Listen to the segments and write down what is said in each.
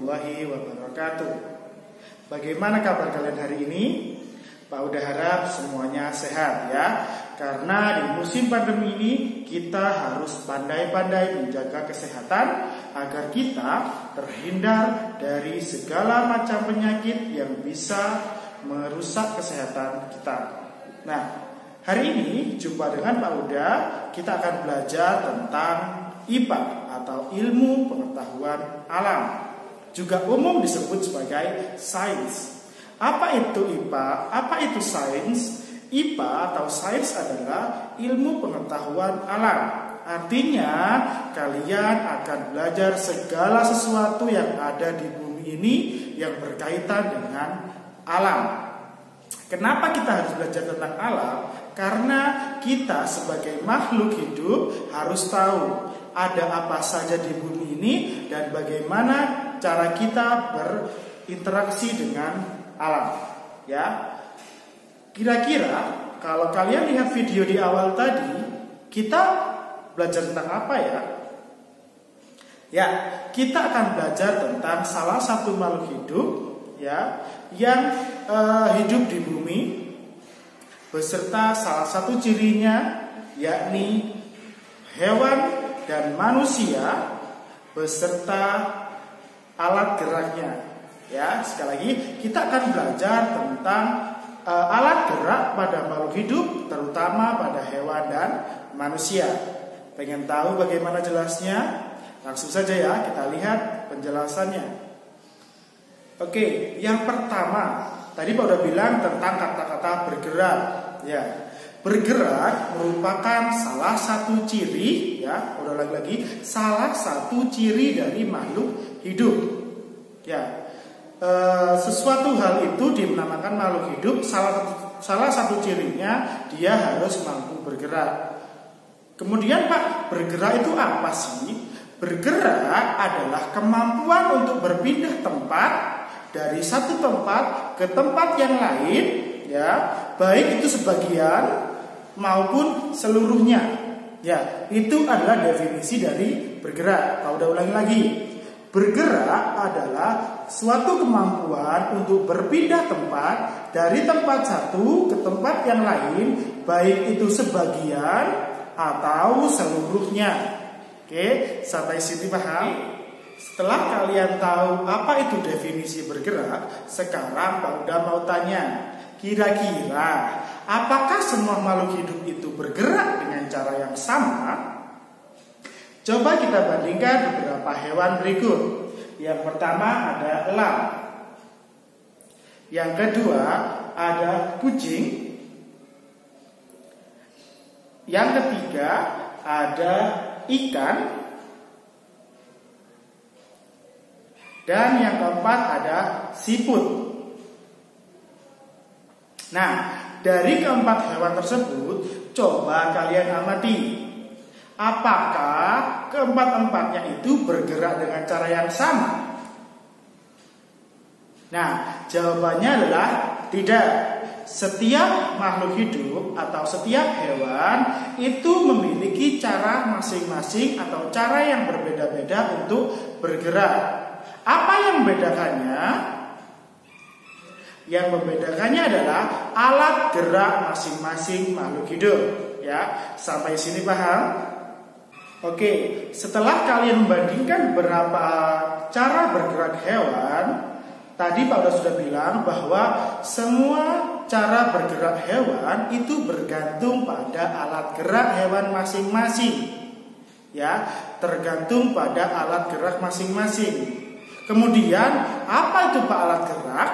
warahmatullahi wabarakatuh. Bagaimana kabar kalian hari ini? Pak udah harap semuanya sehat ya. Karena di musim pandemi ini kita harus pandai-pandai menjaga kesehatan agar kita terhindar dari segala macam penyakit yang bisa merusak kesehatan kita. Nah, hari ini jumpa dengan Pak Uda, kita akan belajar tentang IPA atau ilmu pengetahuan alam, juga umum disebut sebagai sains. Apa itu IPA? Apa itu sains? IPA atau sains adalah ilmu pengetahuan alam. Artinya kalian akan belajar segala sesuatu yang ada di bumi ini yang berkaitan dengan alam. Kenapa kita harus belajar tentang alam? Karena kita sebagai makhluk hidup harus tahu ada apa saja di bumi ini dan bagaimana cara kita berinteraksi dengan alam. Ya, kira-kira kalau kalian lihat video di awal tadi, kita belajar tentang apa ya? Ya, kita akan belajar tentang salah satu makhluk hidup ya yang hidup di bumi beserta salah satu cirinya yakni hewan dan manusia beserta alat geraknya. Ya, sekali lagi kita akan belajar tentang alat gerak pada makhluk hidup, terutama pada hewan dan manusia. Pengen tahu bagaimana jelasnya? Langsung saja ya, kita lihat penjelasannya. Oke, yang pertama, tadi Pak udah bilang tentang kata-kata bergerak. Ya, bergerak merupakan salah satu ciri, ya, udah lagi salah satu ciri dari makhluk hidup. Ya, sesuatu hal itu dinamakan makhluk hidup. Salah satu cirinya dia harus mampu bergerak. Kemudian Pak, bergerak itu apa sih? Bergerak adalah kemampuan untuk berpindah tempat dari satu tempat ke tempat yang lain, ya, baik itu sebagian maupun seluruhnya. Ya, itu adalah definisi dari bergerak. Kalau udah ulangi lagi, bergerak adalah suatu kemampuan untuk berpindah tempat dari tempat satu ke tempat yang lain, baik itu sebagian atau seluruhnya. Oke, sampai sini paham? Setelah kalian tahu apa itu definisi bergerak, sekarang Pak udah mau tanya, kira-kira apakah semua makhluk hidup itu bergerak dengan cara yang sama? Coba kita bandingkan beberapa hewan berikut. Yang pertama ada elang. Yang kedua ada kucing. Yang ketiga ada ikan. Dan yang keempat ada siput. Nah, dari keempat hewan tersebut, coba kalian amati. Apakah keempat-empatnya itu bergerak dengan cara yang sama? Nah, jawabannya adalah tidak. Setiap makhluk hidup atau setiap hewan itu memiliki cara masing-masing atau cara yang berbeda-beda untuk bergerak. Apa yang membedakannya? Yang membedakannya adalah alat gerak masing-masing makhluk hidup. Ya, sampai sini paham? Oke, setelah kalian membandingkan beberapa cara bergerak hewan, tadi Pak sudah bilang bahwa semua cara bergerak hewan itu bergantung pada alat gerak hewan masing-masing. Ya, tergantung pada alat gerak masing-masing. Kemudian, apa itu Pak alat gerak?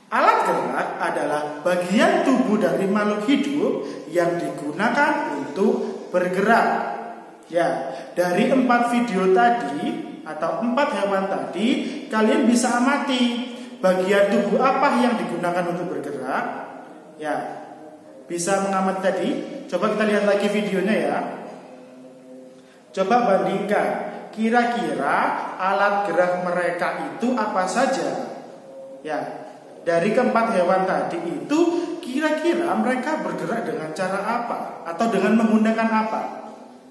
Alat gerak adalah bagian tubuh dari makhluk hidup yang digunakan untuk bergerak. Ya, dari 4 video tadi atau 4 hewan tadi, kalian bisa amati bagian tubuh apa yang digunakan untuk bergerak. Ya, bisa mengamati tadi. Coba kita lihat lagi videonya ya. Coba bandingkan, kira-kira alat gerak mereka itu apa saja. Ya, dari keempat hewan tadi itu kira-kira mereka bergerak dengan cara apa atau dengan menggunakan apa.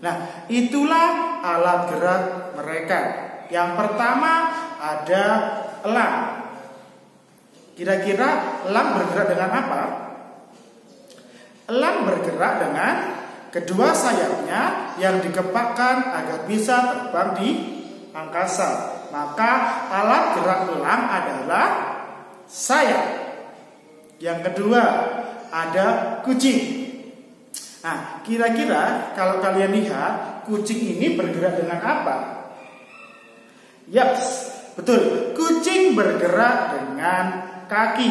Nah, itulah alat gerak mereka. Yang pertama ada elang. Kira-kira elang bergerak dengan apa? Elang bergerak dengan kedua sayapnya yang dikepakkan agar bisa terbang di angkasa. Maka alat gerak elang adalah sayap. Yang kedua ada kucing. Nah, kira-kira kalau kalian lihat kucing ini bergerak dengan apa? Yaps, betul. Kucing bergerak dengan kaki,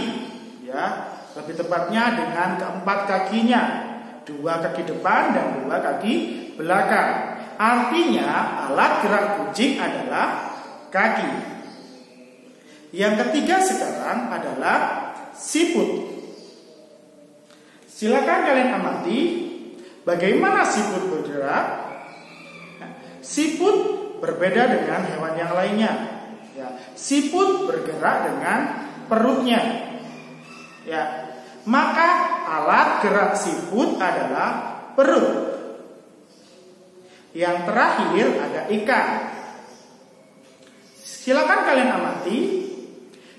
ya. Lebih tepatnya dengan keempat kakinya, 2 kaki depan dan 2 kaki belakang. Artinya alat gerak kucing adalah kaki. Yang ketiga sekarang adalah siput. Silakan kalian amati bagaimana siput bergerak. Siput berbeda dengan hewan yang lainnya. Ya, siput bergerak dengan perutnya. Ya, maka alat gerak siput adalah perut. Yang terakhir ada ikan. Silakan kalian amati.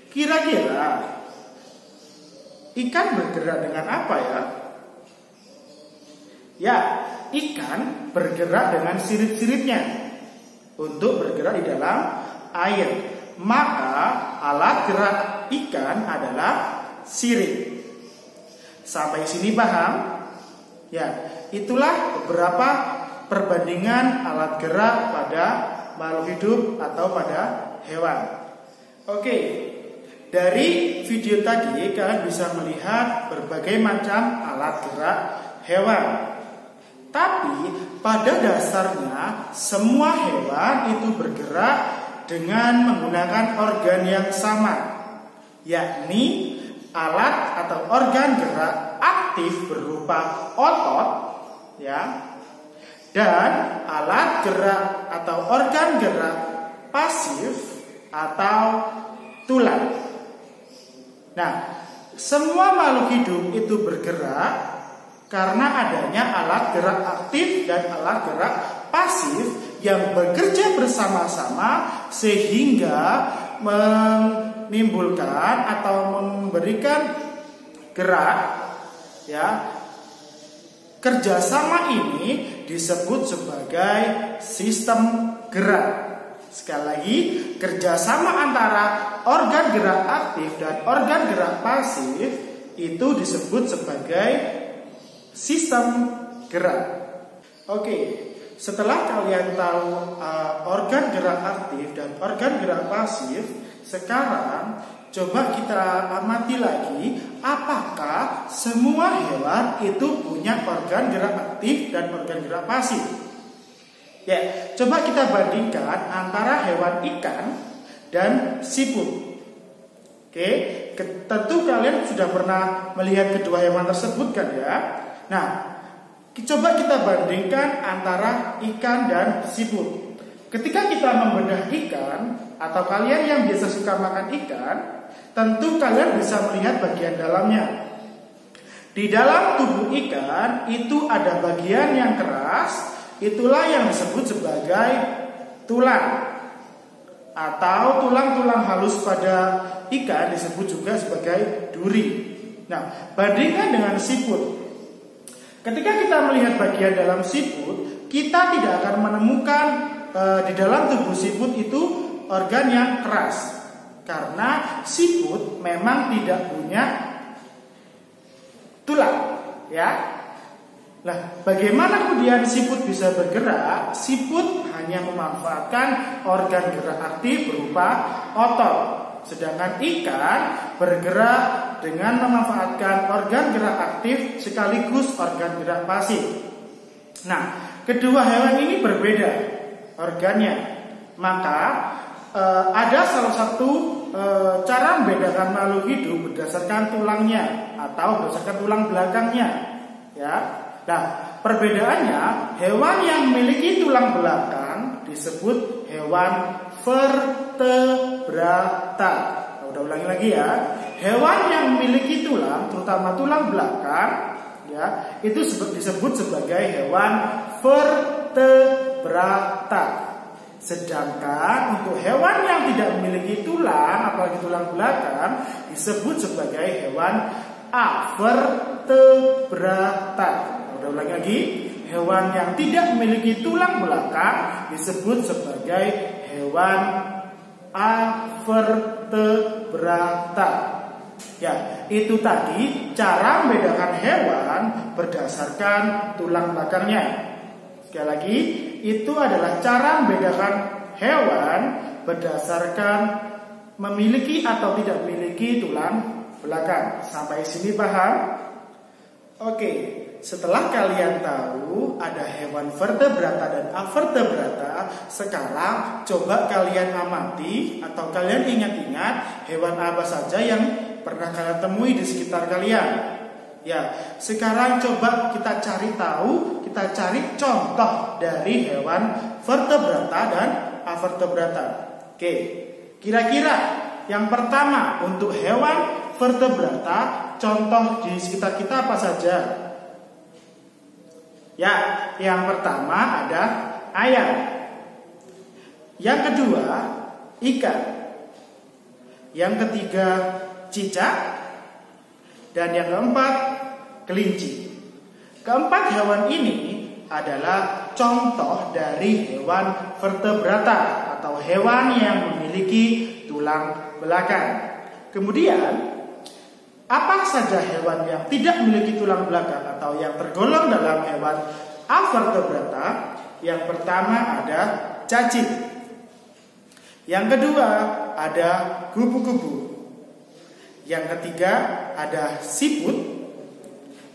Kira-kira ikan bergerak dengan apa ya? Ya, ikan bergerak dengan sirip-siripnya untuk bergerak di dalam air. Maka alat gerak ikan adalah sirip. Sampai sini paham? Ya, itulah beberapa perbandingan alat gerak pada makhluk hidup atau pada hewan. Oke, dari video tadi kalian bisa melihat berbagai macam alat gerak hewan. Tapi pada dasarnya semua hewan itu bergerak dengan menggunakan organ yang sama, yakni alat atau organ gerak aktif berupa otot, ya, dan alat gerak atau organ gerak pasif atau tulang. Nah, semua makhluk hidup itu bergerak karena adanya alat gerak aktif dan alat gerak pasif yang bekerja bersama-sama sehingga menimbulkan atau memberikan gerak, ya. Kerjasama ini disebut sebagai sistem gerak. Sekali lagi, kerjasama antara organ gerak aktif dan organ gerak pasif itu disebut sebagai sistem gerak. Oke, setelah kalian tahu organ gerak aktif dan organ gerak pasif, sekarang coba kita amati lagi apakah semua hewan itu punya organ gerak aktif dan organ gerak pasif. Ya, coba kita bandingkan antara hewan ikan dan siput. Oke, tentu kalian sudah pernah melihat kedua hewan tersebut kan ya. Nah, coba kita bandingkan antara ikan dan siput. Ketika kita membedah ikan atau kalian yang biasa suka makan ikan, tentu kalian bisa melihat bagian dalamnya. Di dalam tubuh ikan itu ada bagian yang keras, itulah yang disebut sebagai tulang. Atau tulang-tulang halus pada ikan disebut juga sebagai duri. Nah, bandingkan dengan siput. Ketika kita melihat bagian dalam siput, kita tidak akan menemukan di dalam tubuh siput itu organ yang keras. Karena siput memang tidak punya tulang, ya. Nah, bagaimana kemudian siput bisa bergerak? Siput hanya memanfaatkan organ gerak aktif berupa otot. Sedangkan ikan bergerak dengan memanfaatkan organ gerak aktif sekaligus organ gerak pasif. Nah, kedua hewan ini berbeda organnya. Maka ada salah satu cara membedakan makhluk hidup berdasarkan tulangnya atau berdasarkan tulang belakangnya, ya. Nah, perbedaannya hewan yang memiliki tulang belakang disebut hewan vertebrata. Nah, udah ulangi lagi ya. Hewan yang memiliki tulang, terutama tulang belakang, ya, itu disebut sebagai hewan vertebrata. Sedangkan untuk hewan yang tidak memiliki tulang, apalagi tulang belakang, disebut sebagai hewan avertebrata. Udah ulang lagi. Hewan yang tidak memiliki tulang belakang disebut sebagai hewan avertebrata. Ya, itu tadi cara membedakan hewan berdasarkan tulang belakangnya. Sekali lagi, itu adalah cara membedakan hewan berdasarkan memiliki atau tidak memiliki tulang belakang. Sampai sini paham? Oke. Setelah kalian tahu ada hewan vertebrata dan avertebrata, sekarang coba kalian amati atau kalian ingat-ingat hewan apa saja yang pernah kalian temui di sekitar kalian. Ya, sekarang coba kita cari tahu, kita cari contoh dari hewan vertebrata dan avertebrata. Oke, kira-kira yang pertama untuk hewan vertebrata, contoh di sekitar kita apa saja? Ya, yang pertama ada ayam. Yang kedua, ikan. Yang ketiga, cicak. Dan yang keempat, kelinci. Keempat hewan ini adalah contoh dari hewan vertebrata atau hewan yang memiliki tulang belakang. Kemudian, apa saja hewan yang tidak memiliki tulang belakang atau yang tergolong dalam hewan avertebrata? Yang pertama ada cacing. Yang kedua ada kupu-kupu. Yang ketiga ada siput.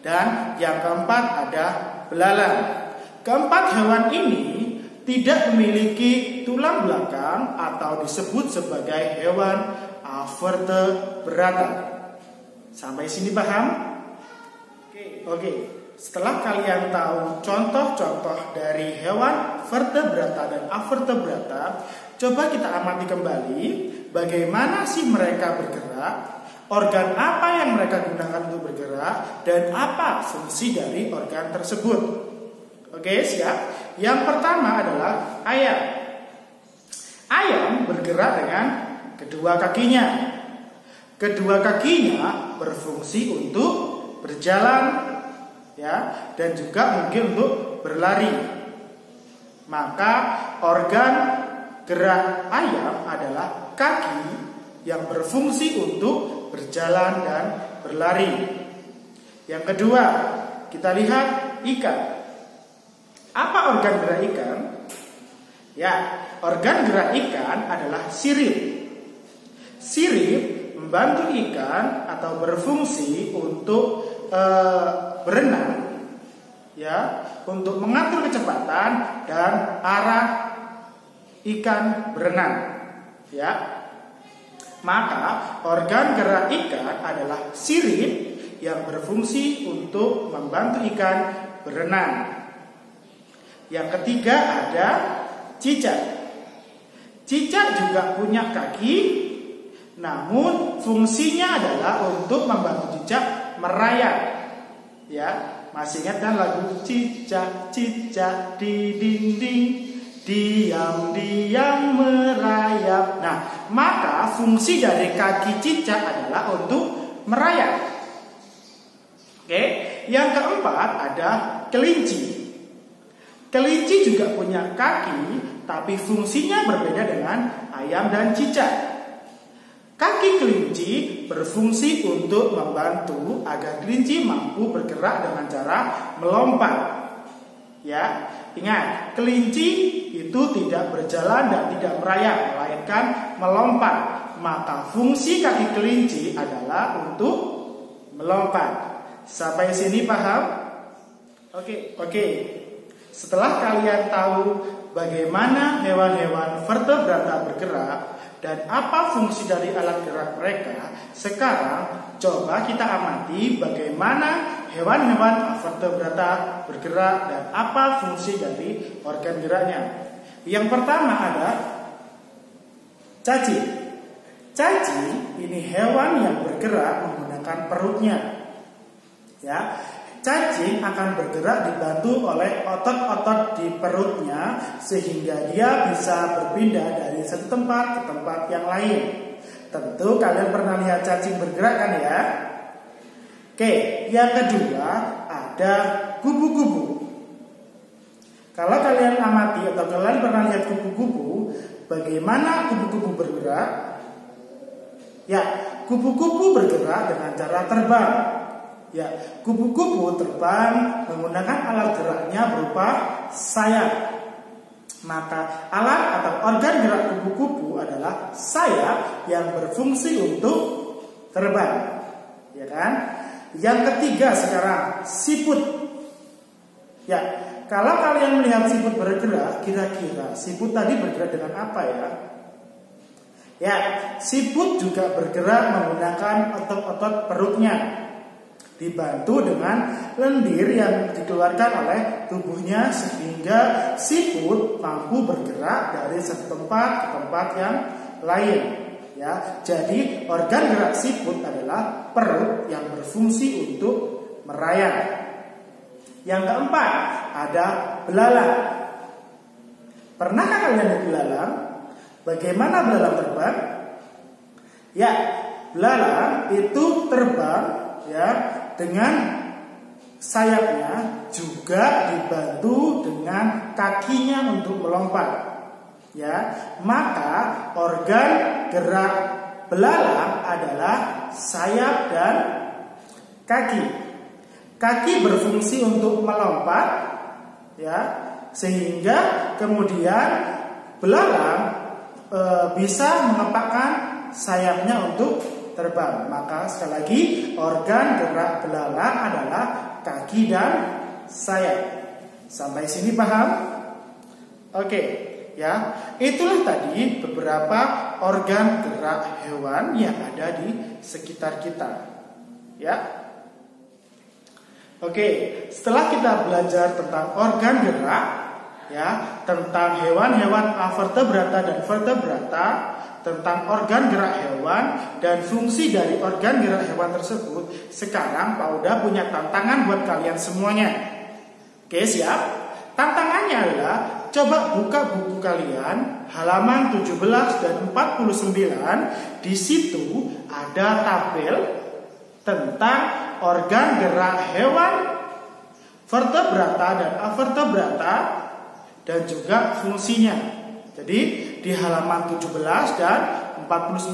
Dan yang keempat ada belalang. Keempat hewan ini tidak memiliki tulang belakang atau disebut sebagai hewan avertebrata. Sampai sini paham? Oke. Setelah kalian tahu contoh-contoh dari hewan vertebrata dan avertebrata, coba kita amati kembali bagaimana sih mereka bergerak, organ apa yang mereka gunakan untuk bergerak, dan apa fungsi dari organ tersebut. Oke, siap? Yang pertama adalah ayam. Ayam bergerak dengan kedua kakinya. Kedua kakinya berfungsi untuk berjalan, ya, dan juga mungkin untuk berlari. Maka organ gerak ayam adalah kaki yang berfungsi untuk berjalan dan berlari. Yang kedua, kita lihat ikan. Apa organ gerak ikan? Ya, organ gerak ikan adalah sirip. Sirip membantu ikan atau berfungsi untuk berenang, ya, untuk mengatur kecepatan dan arah ikan berenang, ya. Maka organ gerak ikan adalah sirip yang berfungsi untuk membantu ikan berenang. Yang ketiga ada cicak. Cicak juga punya kaki, namun fungsinya adalah untuk membantu cicak merayap. Ya, masih ingat kan lagu cicak-cicak di dinding diam-diam merayap. Nah, maka fungsi dari kaki cicak adalah untuk merayap. Oke, yang keempat ada kelinci. Kelinci juga punya kaki, tapi fungsinya berbeda dengan ayam dan cicak. Kaki kelinci berfungsi untuk membantu agar kelinci mampu bergerak dengan cara melompat. Ya, ingat, kelinci itu tidak berjalan dan tidak merayap, melainkan melompat. Maka fungsi kaki kelinci adalah untuk melompat. Sampai sini paham? Oke. Setelah kalian tahu bagaimana hewan-hewan vertebrata bergerak dan apa fungsi dari alat gerak mereka, sekarang coba kita amati bagaimana hewan-hewan vertebrata bergerak dan apa fungsi dari organ geraknya. Yang pertama ada cacing. Cacing ini hewan yang bergerak menggunakan perutnya. Ya, Cacing akan bergerak dibantu oleh otot-otot di perutnya sehingga dia bisa berpindah dari satu tempat ke tempat yang lain. Tentu kalian pernah lihat cacing bergerak kan ya? Oke, yang kedua ada kupu-kupu. Kalau kalian amati atau kalian pernah lihat kupu-kupu, bagaimana kupu-kupu bergerak? Ya, kupu-kupu bergerak dengan cara terbang. Ya, kupu-kupu terbang menggunakan alat geraknya berupa sayap. Maka alat atau organ gerak kupu-kupu adalah sayap yang berfungsi untuk terbang. Ya kan? Yang ketiga sekarang siput. Ya, kalau kalian melihat siput bergerak, kira-kira siput tadi bergerak dengan apa ya? Ya, siput juga bergerak menggunakan otot-otot perutnya, dibantu dengan lendir yang dikeluarkan oleh tubuhnya sehingga siput mampu bergerak dari satu tempat ke tempat yang lain. Ya, jadi organ gerak siput adalah perut yang berfungsi untuk merayap. Yang keempat ada belalang. Pernahkah kalian lihat belalang? Bagaimana belalang terbang? Ya, belalang itu terbang ya dengan sayapnya juga dibantu dengan kakinya untuk melompat. Ya, maka organ gerak belalang adalah sayap dan kaki. Kaki berfungsi untuk melompat, ya, sehingga kemudian belalang bisa mengepakkan sayapnya untuk terbang. Maka sekali lagi organ gerak belalang adalah kaki dan sayap. Sampai sini paham? Oke, ya. Itulah tadi beberapa organ gerak hewan yang ada di sekitar kita. Ya. Oke, setelah kita belajar tentang organ gerak, ya, tentang hewan-hewan avertebrata dan vertebrata, tentang organ gerak hewan dan fungsi dari organ gerak hewan tersebut, sekarang Pak Uda punya tantangan buat kalian semuanya. Oke, siap? Tantangannya adalah coba buka buku kalian halaman 17 dan 49. Di situ ada tabel tentang organ gerak hewan vertebrata dan avertebrata dan juga fungsinya. Jadi di halaman 17 dan 49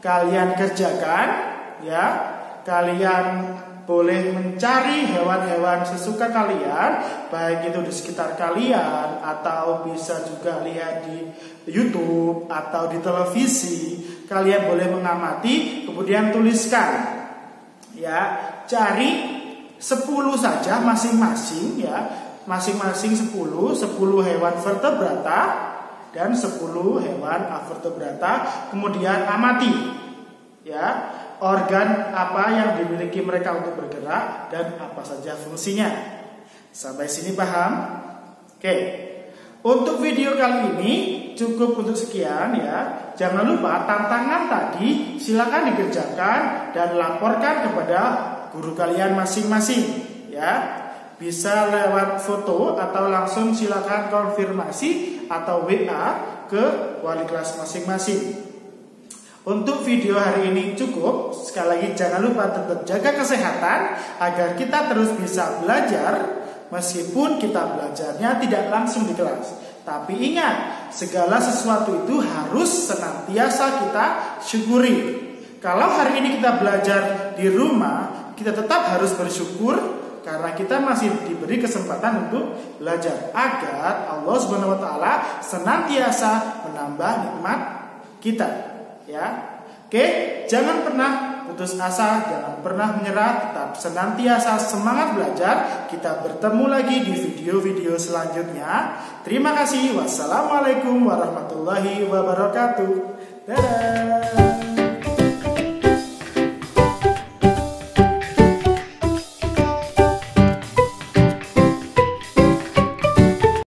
kalian kerjakan ya. Kalian boleh mencari hewan-hewan sesuka kalian, baik itu di sekitar kalian atau bisa juga lihat di YouTube atau di televisi. Kalian boleh mengamati kemudian tuliskan. Ya, cari 10 saja masing-masing ya. Masing-masing 10 hewan vertebrata dan 10 hewan avertebrata. Kemudian amati ya, organ apa yang dimiliki mereka untuk bergerak dan apa saja fungsinya. Sampai sini paham? Oke. Untuk video kali ini cukup untuk sekian ya. Jangan lupa tantangan tadi silakan dikerjakan dan laporkan kepada guru kalian masing-masing ya. Bisa lewat foto atau langsung silakan konfirmasi atau WA ke wali kelas masing-masing. Untuk video hari ini cukup. Sekali lagi jangan lupa tetap jaga kesehatan agar kita terus bisa belajar meskipun kita belajarnya tidak langsung di kelas. Tapi ingat, segala sesuatu itu harus senantiasa kita syukuri. Kalau hari ini kita belajar di rumah, kita tetap harus bersyukur karena kita masih diberi kesempatan untuk belajar agar Allah Subhanahu wa taala senantiasa menambah nikmat kita. Ya. Oke, jangan pernah putus asa, jangan pernah menyerah, tetap senantiasa semangat belajar. Kita bertemu lagi di video-video selanjutnya. Terima kasih. Wassalamualaikum warahmatullahi wabarakatuh. Dadah.